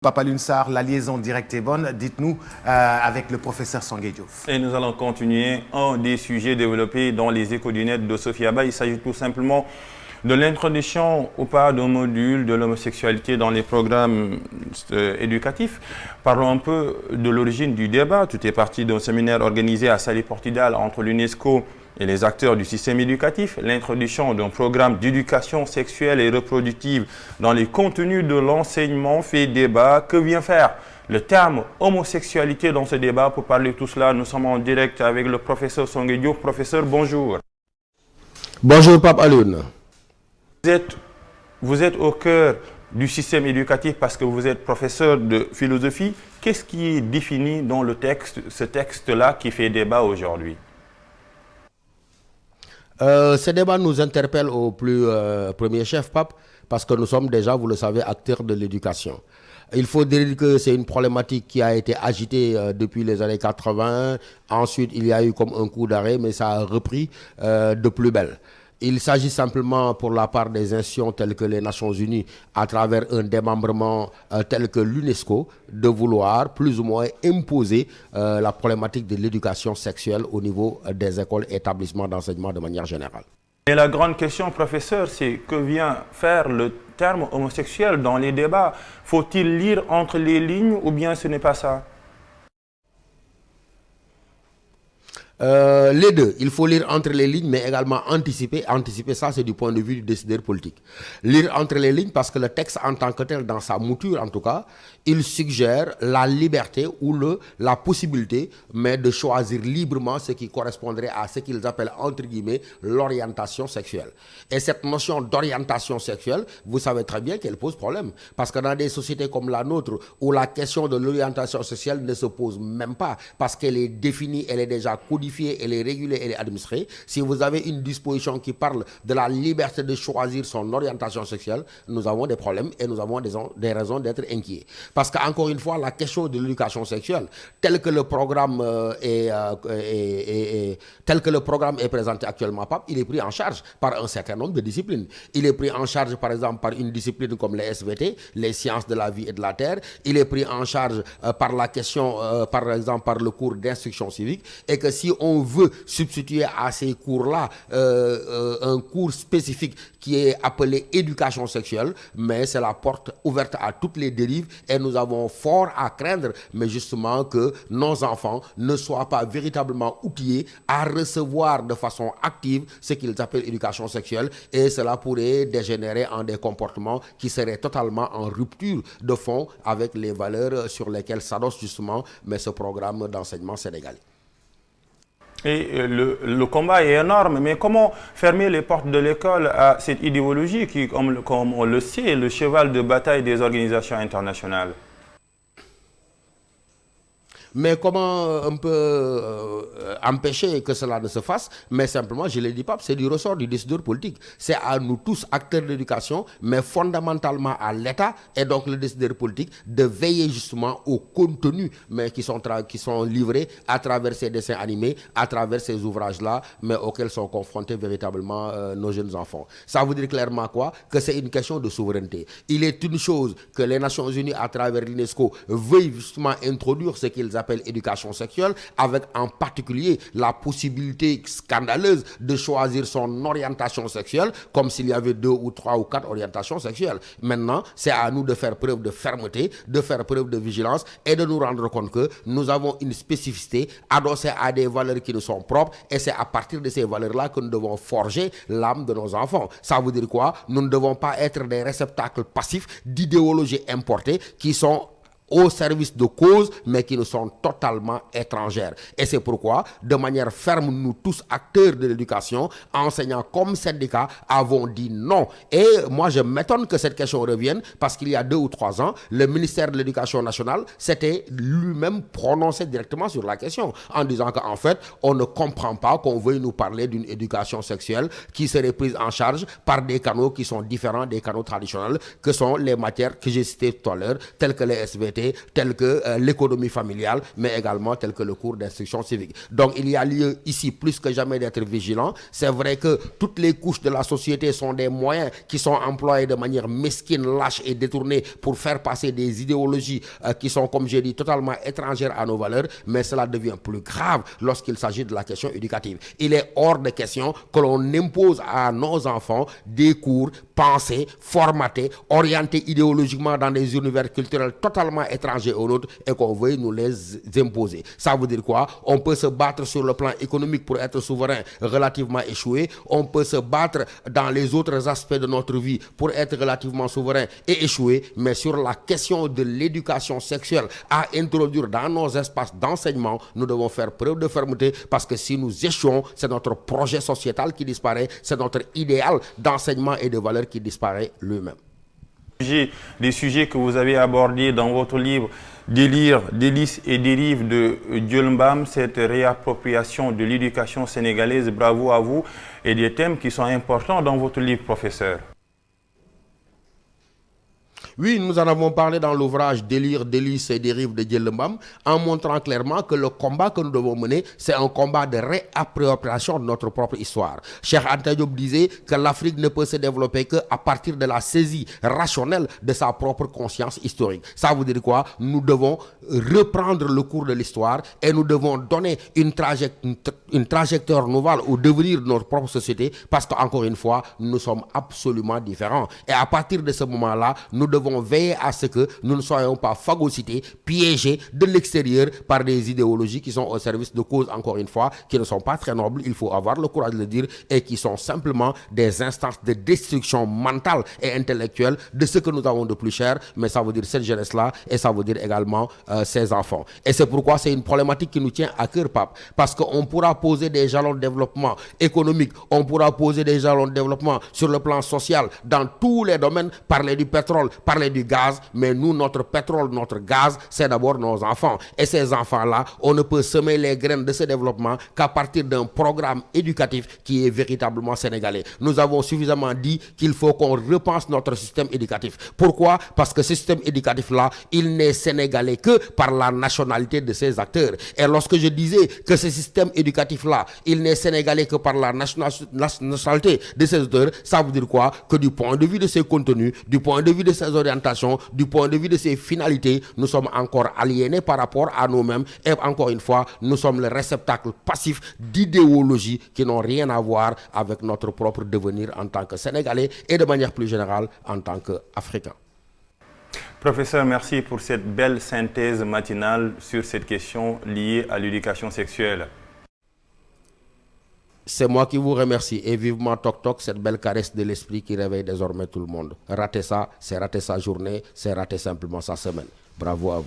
Papa Lunsar, la liaison directe est bonne. Dites-nous avec le professeur Sangué Diouf. Et nous allons continuer un des sujets développés dans les échos du net de Sophie Abba. Il s'agit tout simplement de l'introduction ou pas d'un module de l'homosexualité dans les programmes éducatifs. Parlons un peu de l'origine du débat. Tout est parti d'un séminaire organisé à Saly Portudal entre l'UNESCO et les acteurs du système éducatif. L'introduction d'un programme d'éducation sexuelle et reproductive dans les contenus de l'enseignement fait débat. Que vient faire le terme homosexualité dans ce débat? Pour parler de tout cela, nous sommes en direct avec le professeur Sangué Diouf. Professeur, bonjour. Bonjour, Pape Alioune. Vous êtes au cœur du système éducatif parce que vous êtes professeur de philosophie. Qu'est-ce qui est défini dans le texte, ce texte-là qui fait débat aujourd'hui? Ce débat nous interpelle au plus premier chef, Pape, parce que nous sommes déjà, vous le savez, acteurs de l'éducation. Il faut dire que c'est une problématique qui a été agitée depuis les années 80. Ensuite, il y a eu comme un coup d'arrêt, mais ça a repris de plus belle. Il s'agit simplement pour la part des institutions telles que les Nations Unies, à travers un démembrement tel que l'UNESCO, de vouloir plus ou moins imposer la problématique de l'éducation sexuelle au niveau des écoles et établissements d'enseignement de manière générale. Et la grande question, professeur, c'est que vient faire le terme homosexuel dans les débats? Faut-il lire entre les lignes ou bien ce n'est pas ça? Les deux, il faut lire entre les lignes, mais également anticiper. Anticiper, ça, c'est du point de vue du décideur politique. Lire entre les lignes, parce que le texte en tant que tel, dans sa mouture en tout cas, il suggère la liberté ou la possibilité, mais de choisir librement ce qui correspondrait à ce qu'ils appellent, entre guillemets, l'orientation sexuelle. Et cette notion d'orientation sexuelle, vous savez très bien qu'elle pose problème. Parce que dans des sociétés comme la nôtre, où la question de l'orientation sexuelle ne se pose même pas, parce qu'elle est définie, elle est déjà codifiée, elle est régulée, elle est administrée. Si vous avez une disposition qui parle de la liberté de choisir son orientation sexuelle, nous avons des problèmes et nous avons des raisons d'être inquiets. Parce qu'encore une fois, la question de l'éducation sexuelle, tel que le programme est présenté actuellement, il est pris en charge par un certain nombre de disciplines. Il est pris en charge, par exemple, par une discipline comme les SVT, les sciences de la vie et de la terre. Il est pris en charge par la question, par exemple, par le cours d'instruction civique. Et que si on veut substituer à ces cours-là un cours spécifique qui est appelé éducation sexuelle, mais c'est la porte ouverte à toutes les dérives et nous avons fort à craindre, mais justement que nos enfants ne soient pas véritablement outillés à recevoir de façon active ce qu'ils appellent éducation sexuelle, et cela pourrait dégénérer en des comportements qui seraient totalement en rupture de fond avec les valeurs sur lesquelles s'adosse justement ce programme d'enseignement sénégalais. Et le combat est énorme, mais comment fermer les portes de l'école à cette idéologie qui, comme on le sait, est le cheval de bataille des organisations internationales? Mais comment on peut empêcher que cela ne se fasse? Mais simplement, je l'ai dit, Pape, c'est du ressort du décideur politique. C'est à nous tous, acteurs de l'éducation, mais fondamentalement à l'État et donc le décideur politique, de veiller justement aux contenus qui sont livrés à travers ces dessins animés, à travers ces ouvrages-là, mais auxquels sont confrontés véritablement nos jeunes enfants. Ça veut dire clairement quoi? Que c'est une question de souveraineté. Il est une chose que les Nations Unies, à travers l'UNESCO, veuillent justement introduire ce qu'ils appelle éducation sexuelle, avec en particulier la possibilité scandaleuse de choisir son orientation sexuelle, comme s'il y avait 2 ou 3 ou 4 orientations sexuelles. Maintenant, c'est à nous de faire preuve de fermeté, de faire preuve de vigilance et de nous rendre compte que nous avons une spécificité adossée à des valeurs qui nous sont propres, et c'est à partir de ces valeurs-là que nous devons forger l'âme de nos enfants. Ça veut dire quoi? Nous ne devons pas être des réceptacles passifs d'idéologies importées qui sont au service de causes, mais qui nous sont totalement étrangères. Et c'est pourquoi, de manière ferme, nous tous, acteurs de l'éducation, enseignants comme syndicats, avons dit non. Et moi, je m'étonne que cette question revienne, parce qu'il y a 2 ou 3 ans, le ministère de l'Éducation nationale s'était lui-même prononcé directement sur la question, en disant qu'en fait, on ne comprend pas qu'on veuille nous parler d'une éducation sexuelle qui serait prise en charge par des canaux qui sont différents des canaux traditionnels, que sont les matières que j'ai citées tout à l'heure, telles que les SVT, société, tels que l'économie familiale, mais également tels que le cours d'instruction civique. Donc il y a lieu ici plus que jamais d'être vigilant. C'est vrai que toutes les couches de la société sont des moyens qui sont employés de manière mesquine, lâche et détournée pour faire passer des idéologies qui sont, comme j'ai dit, totalement étrangères à nos valeurs, mais cela devient plus grave lorsqu'il s'agit de la question éducative. Il est hors de question que l'on impose à nos enfants des cours pensés, formatés, orientés idéologiquement dans des univers culturels totalement étrangers aux nôtres et qu'on veuille nous les imposer. Ça veut dire quoi? On peut se battre sur le plan économique pour être souverain, relativement échoué. On peut se battre dans les autres aspects de notre vie pour être relativement souverain et échoué. Mais sur la question de l'éducation sexuelle à introduire dans nos espaces d'enseignement, nous devons faire preuve de fermeté parce que si nous échouons, c'est notre projet sociétal qui disparaît, c'est notre idéal d'enseignement et de valeurs qui disparaît lui-même. Des sujets que vous avez abordés dans votre livre Délire, délices et dérives de Dieulmbam, cette réappropriation de l'éducation sénégalaise, bravo à vous, et des thèmes qui sont importants dans votre livre, professeur. Oui, nous en avons parlé dans l'ouvrage Délire, délices et dérives de Dieulmbam, en montrant clairement que le combat que nous devons mener, c'est un combat de réappropriation de notre propre histoire. Cheikh Anta Diop disait que l'Afrique ne peut se développer qu'à partir de la saisie rationnelle de sa propre conscience historique. Ça veut dire quoi? Nous devons reprendre le cours de l'histoire et nous devons donner une trajectoire nouvelle au devenir de notre propre société parce qu'encore une fois, nous sommes absolument différents. Et à partir de ce moment-là, nous devons veiller à ce que nous ne soyons pas phagocytés, piégés de l'extérieur par des idéologies qui sont au service de causes, encore une fois, qui ne sont pas très nobles, il faut avoir le courage de le dire, et qui sont simplement des instances de destruction mentale et intellectuelle de ce que nous avons de plus cher, mais ça veut dire cette jeunesse-là, et ça veut dire également ces enfants. Et c'est pourquoi c'est une problématique qui nous tient à cœur, Pape, parce qu'on pourra poser des jalons de développement économique, on pourra poser des jalons de développement sur le plan social, dans tous les domaines, parler du pétrole, parler du gaz, mais nous, notre pétrole, notre gaz, c'est d'abord nos enfants. Et ces enfants-là, on ne peut semer les graines de ce développement qu'à partir d'un programme éducatif qui est véritablement sénégalais. Nous avons suffisamment dit qu'il faut qu'on repense notre système éducatif. Pourquoi? Parce que ce système éducatif-là, il n'est sénégalais que par la nationalité de ses acteurs. Et lorsque je disais que ce système éducatif-là, il n'est sénégalais que par la nationalité de ses auteurs, ça veut dire quoi? Que du point de vue de ses contenus, du point de vue de ses orientations, du point de vue de ses finalités, nous sommes encore aliénés par rapport à nous-mêmes et encore une fois, nous sommes le réceptacle passif d'idéologies qui n'ont rien à voir avec notre propre devenir en tant que Sénégalais et de manière plus générale en tant qu'Africains. Professeur, merci pour cette belle synthèse matinale sur cette question liée à l'éducation sexuelle. C'est moi qui vous remercie et vivement toc toc, cette belle caresse de l'esprit qui réveille désormais tout le monde. Rater ça, c'est rater sa journée, c'est rater simplement sa semaine. Bravo à vous.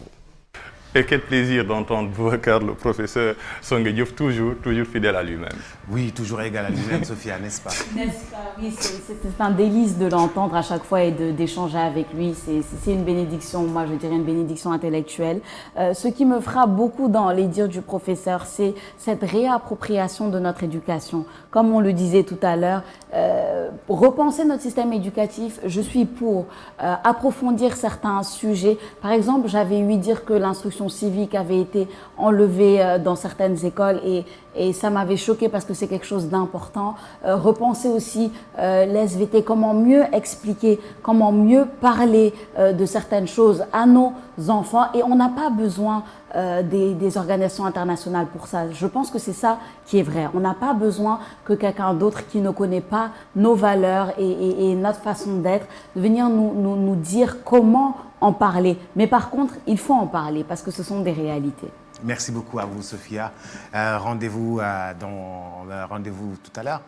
Et quel plaisir d'entendre Boubacar, le professeur Songue Diouf, toujours fidèle à lui-même. Oui, toujours égal à lui-même, Sophia, n'est-ce pas? N'est-ce pas? Oui, c'est un délice de l'entendre à chaque fois et d'échanger avec lui. C'est une bénédiction, moi je dirais une bénédiction intellectuelle. Ce qui me frappe beaucoup dans les dires du professeur, c'est cette réappropriation de notre éducation. Comme on le disait tout à l'heure, repenser notre système éducatif, je suis pour approfondir certains sujets. Par exemple, j'avais ouï dire que l'instruction civique avait été enlevée dans certaines écoles et ça m'avait choqué parce que c'est quelque chose d'important. Repenser aussi l'SVT, comment mieux expliquer, comment mieux parler de certaines choses à nos enfants. Et on n'a pas besoin des organisations internationales pour ça. Je pense que c'est ça qui est vrai. On n'a pas besoin que quelqu'un d'autre qui ne connaît pas nos valeurs et notre façon d'être, de venir nous dire comment en parler. Mais par contre, il faut en parler parce que ce sont des réalités. Merci beaucoup à vous, Sophia. Rendez-vous tout à l'heure.